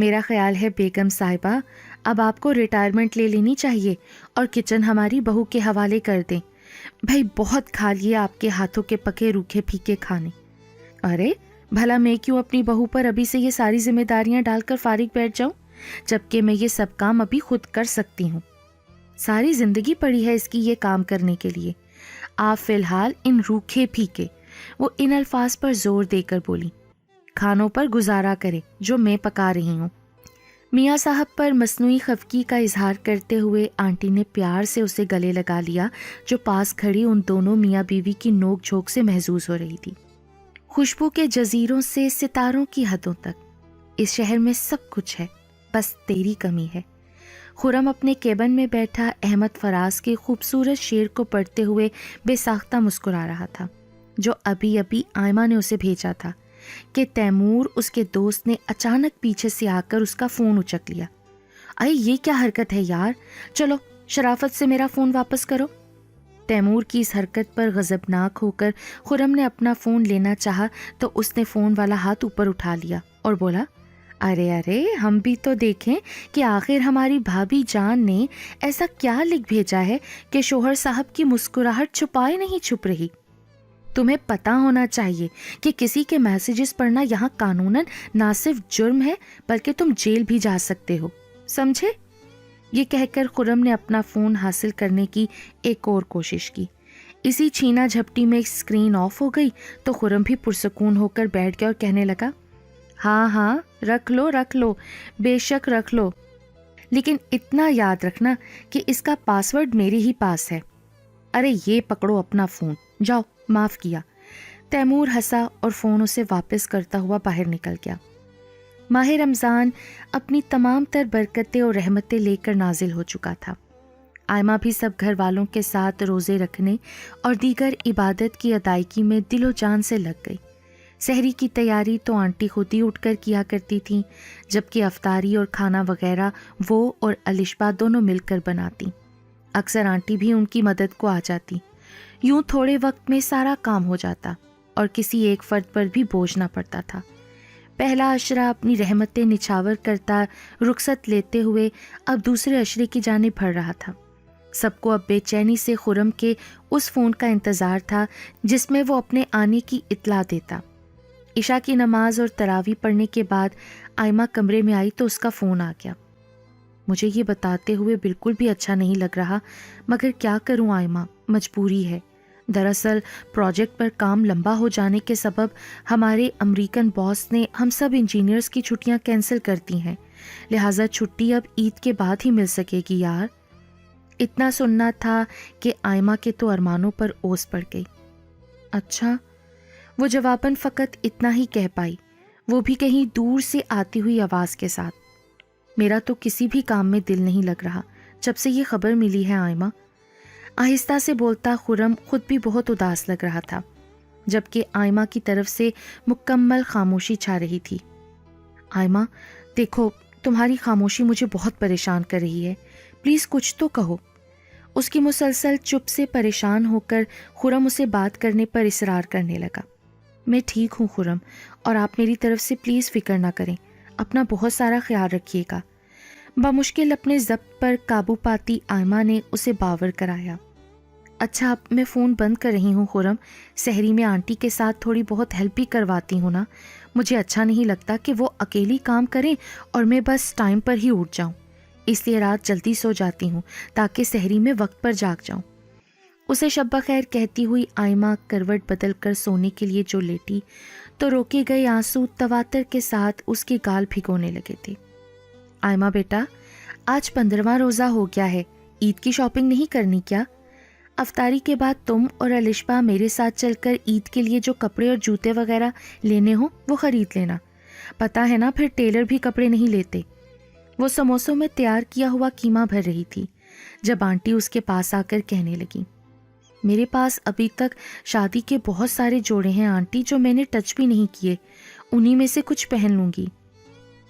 میرا خیال ہے بیگم صاحبہ اب آپ کو ریٹائرمنٹ لے لینی چاہیے اور کچن ہماری بہو کے حوالے کر دیں. بھائی بہت کھا لیے آپ کے ہاتھوں کے پکے روکھے پھیکے کھانے. ارے بھلا میں کیوں اپنی بہو پر ابھی سے یہ ساری ذمہ داریاں ڈال کر فارغ بیٹھ جاؤں جبکہ میں یہ سب کام ابھی خود کر سکتی ہوں. ساری زندگی پڑی ہے اس کی یہ کام کرنے کے لیے. آپ فی الحال ان روکھے پھیکے، وہ ان الفاظ پر زور دے کر بولی، کھانوں پر گزارا کرے جو میں پکا رہی ہوں. میاں صاحب پر مصنوعی خفگی کا اظہار کرتے ہوئے آنٹی نے پیار سے اسے گلے لگا لیا جو پاس کھڑی ان دونوں میاں بیوی کی نوک جھوک سے محظوظ ہو رہی تھی. خوشبو کے جزیروں سے ستاروں کی حدوں تک اس شہر میں سب کچھ ہے، بس تیری کمی ہے. خرم اپنے کیبن میں بیٹھا احمد فراز کے خوبصورت شعر کو پڑھتے ہوئے بے ساختہ مسکرا رہا تھا جو ابھی ابھی آئمہ نے اسے بھیجا تھا کہ تیمور اس کے دوست نے اچانک پیچھے سے آ کر اس کا فون اچک لیا. اے یہ کیا حرکت ہے یار، چلو شرافت سے میرا فون واپس کرو. تیمور کی اس حرکت پر غضبناک ہو کر خرم نے اپنا فون لینا چاہا تو اس نے فون والا ہاتھ اوپر اٹھا لیا اور بولا، ارے ہم بھی تو دیکھیں کہ آخر ہماری بھابھی جان نے ایسا کیا لکھ بھیجا ہے کہ شوہر صاحب کی مسکراہٹ چھپائے نہیں چھپ رہی. تمہیں پتا ہونا چاہیے کہ کسی کے میسیجز پڑھنا یہاں قانوناً نہ صرف جرم ہے بلکہ تم جیل بھی جا سکتے ہو، سمجھے؟ یہ کہہ کر خرم نے اپنا فون حاصل کرنے کی ایک اور کوشش کی. اسی چھینا جھپٹی میں اسکرین آف ہو گئی تو خرم بھی پرسکون ہو کر بیٹھ گیا اور کہنے لگا، ہاں رکھ لو بے شک رکھ لو، لیکن اتنا یاد رکھنا کہ اس کا پاسورڈ میرے ہی پاس ہے. ارے یہ پکڑو اپنا فون، جاؤ معاف کیا. تیمور ہنسا اور فون اسے واپس کرتا ہوا باہر نکل گیا. ماہ رمضان اپنی تمام تر برکتیں اور رحمتیں لے کر نازل ہو چکا تھا. آئمہ بھی سب گھر والوں کے ساتھ روزے رکھنے اور دیگر عبادت کی ادائیگی میں دل و جان سے لگ گئی. سحری کی تیاری تو آنٹی خود ہی اٹھ کر کیا کرتی تھیں جبکہ افطاری اور کھانا وغیرہ وہ اور الشبا دونوں مل کر بناتی. اکثر آنٹی بھی ان کی مدد کو آ جاتی. یوں تھوڑے وقت میں سارا کام ہو جاتا اور کسی ایک فرد پر بھی بوجھ نہ پڑتا تھا. پہلا عشرہ اپنی رحمتیں نچھاور کرتا رخصت لیتے ہوئے اب دوسرے عشرے کی جانب بڑھ رہا تھا. سب کو اب بے چینی سے خرم کے اس فون کا انتظار تھا جس میں وہ اپنے آنے کی اطلاع دیتا. عشاء کی نماز اور تراویح پڑھنے کے بعد آئمہ کمرے میں آئی تو اس کا فون آ گیا. مجھے یہ بتاتے ہوئے بالکل بھی اچھا نہیں لگ رہا مگر کیا کروں آئمہ، مجبوری ہے. دراصل پروجیکٹ پر کام لمبا ہو جانے کے سبب ہمارے امریکن باس نے ہم سب انجینئرز کی چھٹیاں کینسل کرتی ہیں، لہٰذا چھٹی اب عید کے بعد ہی مل سکے گی یار. اتنا سننا تھا کہ آئمہ کے تو ارمانوں پر اوس پڑ گئی. اچھا، وہ جواباً فقط اتنا ہی کہہ پائی، وہ بھی کہیں دور سے آتی ہوئی آواز کے ساتھ. میرا تو کسی بھی کام میں دل نہیں لگ رہا جب سے یہ خبر ملی ہے آئمہ. آہستہ سے بولتا خرم خود بھی بہت اداس لگ رہا تھا جبکہ آئمہ کی طرف سے مکمل خاموشی چھا رہی تھی. آئمہ دیکھو، تمہاری خاموشی مجھے بہت پریشان کر رہی ہے، پلیز کچھ تو کہو. اس کی مسلسل چپ سے پریشان ہو کر خرم اسے بات کرنے پر اصرار کرنے لگا. میں ٹھیک ہوں خرم، اور آپ میری طرف سے پلیز فکر نہ کریں، اپنا بہت سارا خیال رکھیے گا. بمشکل اپنے ضبط پر قابو پاتی آئمہ نے اسے باور کرایا. اچھا اب میں فون بند کر رہی ہوں خرم، سحری میں آنٹی کے ساتھ تھوڑی بہت ہیلپ بھی کرواتی ہوں نا. مجھے اچھا نہیں لگتا کہ وہ اکیلی کام کریں اور میں بس ٹائم پر ہی اٹھ جاؤں، اس لیے رات جلدی سو جاتی ہوں تاکہ سحری میں وقت پر جاگ جاؤں. اسے شب بخیر کہتی ہوئی آئمہ کروٹ بدل کر سونے کے لیے جو لیٹی تو روکے گئے آنسو تواتر کے ساتھ اس کے گال بھگونے لگے تھے. آئمہ بیٹا، آج 15واں روزہ ہو گیا ہے، عید کی شاپنگ نہیں کرنی کیا؟ افطاری کے بعد تم اور الشبا میرے ساتھ چل کر عید کے لیے جو کپڑے اور جوتے وغیرہ لینے ہوں وہ خرید لینا. پتہ ہے نا پھر ٹیلر بھی کپڑے نہیں لیتے. وہ سموسوں میں تیار کیا ہوا قیمہ بھر رہی تھی جب آنٹی اس کے پاس آ کر کہنے لگی، میرے پاس ابھی تک شادی کے بہت سارے جوڑے ہیں آنٹی جو میں نے ٹچ بھی نہیں کیے، انہی میں سے کچھ پہن لوں گی.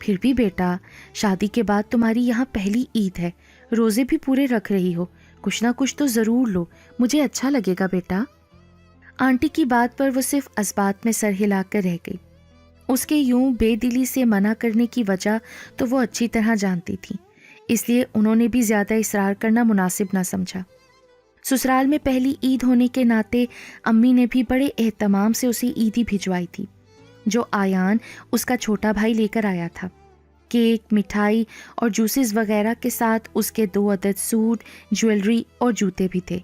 پھر بھی بیٹا، شادی کے بعد تمہاری یہاں پہلی عید ہے، روزے بھی پورے رکھ رہی ہو، کچھ نہ کچھ تو ضرور لو، مجھے اچھا لگے گا بیٹا. آنٹی کی بات پر وہ صرف اسبات میں سر ہلا کر رہ گئی. اس کے یوں بے دلی سے منع کرنے کی وجہ تو وہ اچھی طرح جانتی تھی، اس لیے انہوں نے بھی زیادہ اصرار کرنا مناسب نہ سمجھا۔ سسرال میں پہلی عید ہونے کے ناطے امی نے بھی بڑے اہتمام سے اسے عیدی بھجوائی تھی، جو آیان اس کا چھوٹا بھائی لے کر آیا تھا۔ کیک، مٹھائی اور جوسز وغیرہ کے ساتھ اس کے 2 عدد سوٹ، جویلری اور جوتے بھی تھے۔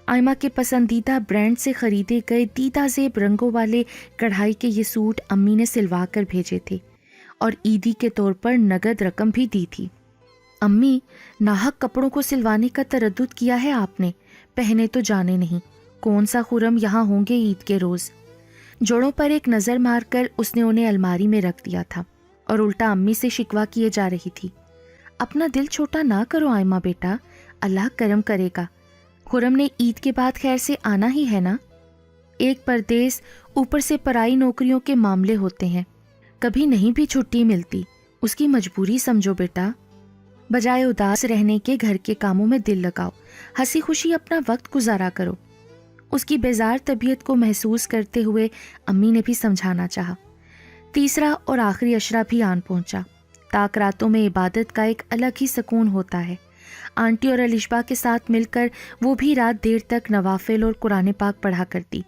آئمہ کے پسندیدہ برانڈ سے خریدے گئے دیدہ زیب رنگوں والے کڑھائی کے یہ سوٹ امی نے سلوا کر بھیجے تھے اور عیدی کے طور پر نقد رقم بھی دی تھی۔ امی، ناحق کپڑوں کو سلوانے کا تردد کیا ہے آپ نے، پہنے تو جانے نہیں، کون سا خرم یہاں ہوں گے عید کے روز۔ جوڑوں پر ایک نظر مار کر اس نے انہیں الماری میں رکھ دیا تھا اور الٹا امی سے شکوہ کیے جا رہی تھی۔ اپنا دل چھوٹا نہ کرو آئمہ بیٹا، اللہ کرم کرے گا، خرم نے عید کے بعد خیر سے آنا ہی ہے نا۔ ایک پردیس، اوپر سے پرائی نوکریوں کے معاملے ہوتے ہیں، کبھی نہیں بھی چھٹی ملتی، اس کی مجبوری سمجھو بیٹا۔ بجائے اداس رہنے کے گھر کے کاموں میں دل لگاؤ، ہنسی خوشی اپنا وقت گزارا کرو۔ اس کی بیزار طبیعت کو محسوس کرتے ہوئے امی نے بھی سمجھانا چاہا۔ تیسرا اور آخری عشرہ بھی آن پہنچا۔ تاک راتوں میں عبادت کا ایک الگ ہی سکون ہوتا ہے۔ آنٹی اور الشبا کے ساتھ مل کر وہ بھی رات دیر تک نوافل اور قرآن پاک پڑھا کرتی۔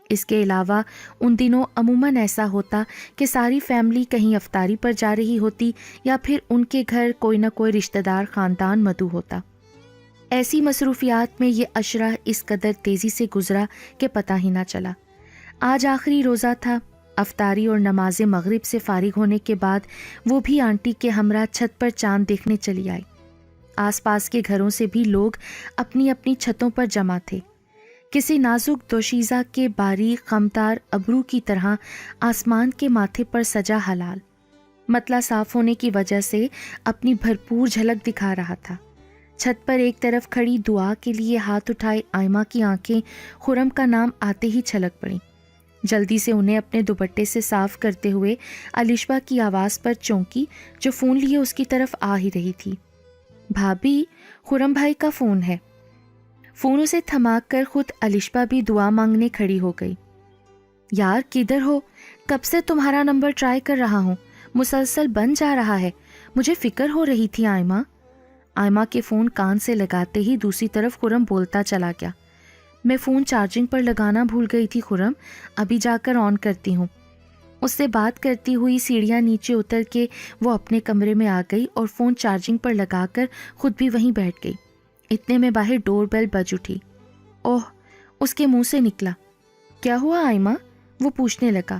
اس کے علاوہ ان دنوں عموماً ایسا ہوتا کہ ساری فیملی کہیں افطاری پر جا رہی ہوتی یا پھر ان کے گھر کوئی نہ کوئی رشتہ دار خاندان مدعو ہوتا۔ ایسی مصروفیات میں یہ عشرہ اس قدر تیزی سے گزرا کہ پتہ ہی نہ چلا۔ آج آخری روزہ تھا۔ افطاری اور نماز مغرب سے فارغ ہونے کے بعد وہ بھی آنٹی کے ہمراہ چھت پر چاند دیکھنے چلی آئی۔ آس پاس کے گھروں سے بھی لوگ اپنی اپنی چھتوں پر جمع تھے۔ کسی نازک دوشیزہ کے باریک خمدار ابرو کی طرح آسمان کے ماتھے پر سجا ہلال مطلع صاف ہونے کی وجہ سے اپنی بھرپور جھلک دکھا رہا تھا۔ چھت پر ایک طرف کھڑی دعا کے لیے ہاتھ اٹھائے آئمہ کی آنکھیں خرم کا نام آتے ہی چھلک پڑیں۔ جلدی سے انہیں اپنے دوپٹے سے صاف کرتے ہوئے الشبا کی آواز پر چونکی، جو فون لیے اس کی طرف آ ہی رہی تھی۔ بھابی، خرم بھائی کا فون ہے۔ فون اسے تھما کر خود الشبا بھی دعا مانگنے کھڑی ہو گئی۔ یار کدھر ہو؟ کب سے تمہارا نمبر ٹرائی کر رہا ہوں، مسلسل بند جا رہا ہے، مجھے فکر ہو رہی تھی آئمہ۔ آئمہ کے فون کان سے لگاتے ہی دوسری طرف خرم بولتا چلا گیا۔ میں فون چارجنگ پر لگانا بھول گئی تھی خرم، ابھی جا کر آن کرتی ہوں۔ اس سے بات کرتی ہوئی سیڑھیاں نیچے اتر کے وہ اپنے کمرے میں آ گئی اور فون چارجنگ پر لگا کر خود بھی وہیں بیٹھ گئی۔ اتنے میں باہر ڈور بیل بج اٹھی۔ اوہ، اس کے منہ سے نکلا۔ کیا ہوا آئمہ؟ وہ پوچھنے لگا۔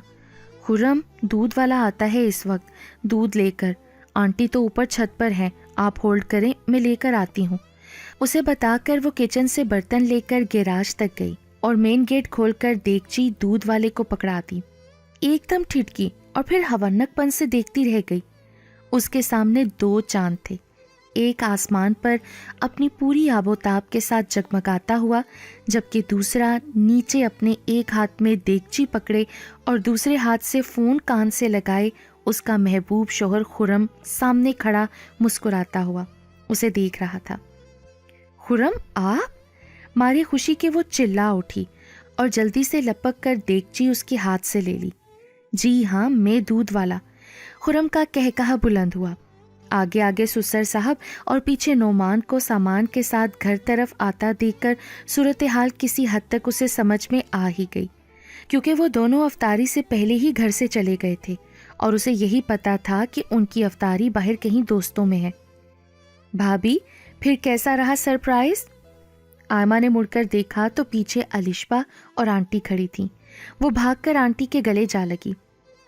خرم، دودھ والا آتا ہے اس وقت، دودھ لے کر۔ آنٹی تو اوپر چھت پر ہیں، آپ ہولڈ کریں، میں لے کر آتی ہوں۔ اسے بتا کر وہ کچن سے برتن لے کر گیراج تک گئی اور مین گیٹ کھول کر دیگچی دودھ والے کو پکڑا دی۔ ایک دم ٹھٹکی اور پھر ہونک پن سے دیکھتی رہ گئی۔ اس کے سامنے 2 چاند تھے، ایک آسمان پر اپنی پوری آب و تاب کے ساتھ جگمگاتا ہوا، جبکہ دوسرا نیچے اپنے ایک ہاتھ میں دیگچی پکڑے اور دوسرے ہاتھ سے فون کان سے لگائے اس کا محبوب شوہر خرم سامنے کھڑا مسکراتا ہوا اسے دیکھ رہا تھا۔ خرم، آپ؟ ماری خوشی کے وہ چلا اٹھی اور جلدی سے لپک کر دیگچی اس کے ہاتھ سے لے لی۔ جی ہاں، میں دودھ والا۔ خرم کا کہکہا بلند ہوا۔ آگے آگے سسر صاحب اور پیچھے نعمان کو سامان کے ساتھ گھر طرف آتا دیکھ کر صورتحال کسی حد تک اسے سمجھ میں آ ہی گئی، کیونکہ وہ دونوں افطاری سے پہلے ہی گھر سے چلے گئے تھے اور اسے یہی پتا تھا کہ ان کی افطاری باہر کہیں دوستوں میں ہے۔ بھابی، پھر کیسا رہا سرپرائز؟ آئمہ نے مڑ کر دیکھا تو پیچھے الشبا اور آنٹی کھڑی تھیں۔ وہ بھاگ کر آنٹی کے گلے جا لگی۔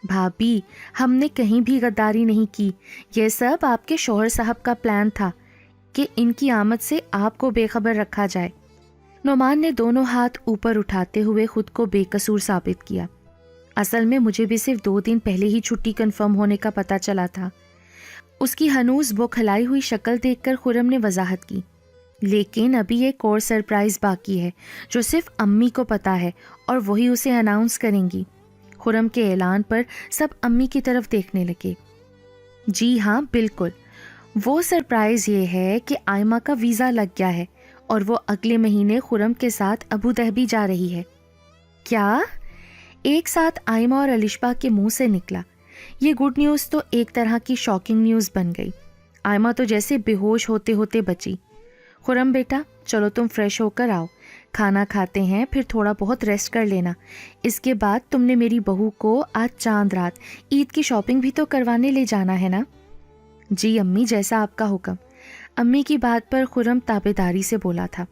بھابی، ہم نے کہیں بھی غداری نہیں کی، یہ سب آپ کے شوہر صاحب کا پلان تھا کہ ان کی آمد سے آپ کو بے خبر رکھا جائے۔ نعمان نے دونوں ہاتھ اوپر اٹھاتے ہوئے خود کو بے قصور ثابت کیا۔ اصل میں مجھے بھی صرف 2 دن پہلے ہی چھٹی کنفرم ہونے کا پتہ چلا تھا۔ اس کی ہنوز بوکھلائی ہوئی شکل دیکھ کر خرم نے وضاحت کی، لیکن ابھی ایک اور سرپرائز باقی ہے جو صرف امی کو پتہ ہے اور وہی اسے اناؤنس کریں گی۔ خرم کے اعلان پر سب امی کی طرف دیکھنے لگے۔ جی ہاں بالکل، وہ سرپرائز یہ ہے کہ آئمہ کا ویزا لگ گیا ہے اور وہ اگلے مہینے خرم کے ساتھ ابو ظہبی جا رہی ہے۔ کیا؟ ایک ساتھ آئمہ اور الشبا کے منہ سے نکلا۔ یہ گڈ نیوز تو ایک طرح کی شاکنگ نیوز بن گئی. آئمہ تو جیسے بے ہوش ہوتے ہوتے بچی. خرم بیٹا چلو تم فریش ہو کر آؤ, کھانا کھاتے ہیں, پھر تھوڑا بہت ریسٹ کر لینا. اس کے بعد تم نے میری بہو کو آج چاند رات عید کی شاپنگ بھی تو کروانے لے جانا ہے نا؟ جی امی, جیسا آپ کا حکم. امی کی بات پر خرم تابعداری سے بولا تھا.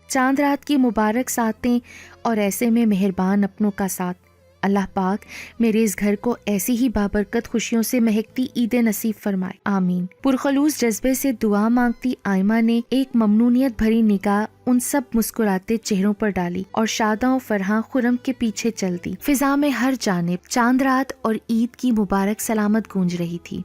چاند رات کی مبارک ساتیں اور ایسے میں مہربان اپنوں کا ساتھ. اللہ پاک میرے اس گھر کو ایسی ہی بابرکت خوشیوں سے مہکتی عید نصیب فرمائے, آمین. پرخلوص جذبے سے دعا مانگتی آئمہ نے ایک ممنونیت بھری نگاہ ان سب مسکراتے چہروں پر ڈالی اور شاداں و فرحاں خرم کے پیچھے چل دی. فضا میں ہر جانب چاند رات اور عید کی مبارک سلامت گونج رہی تھی.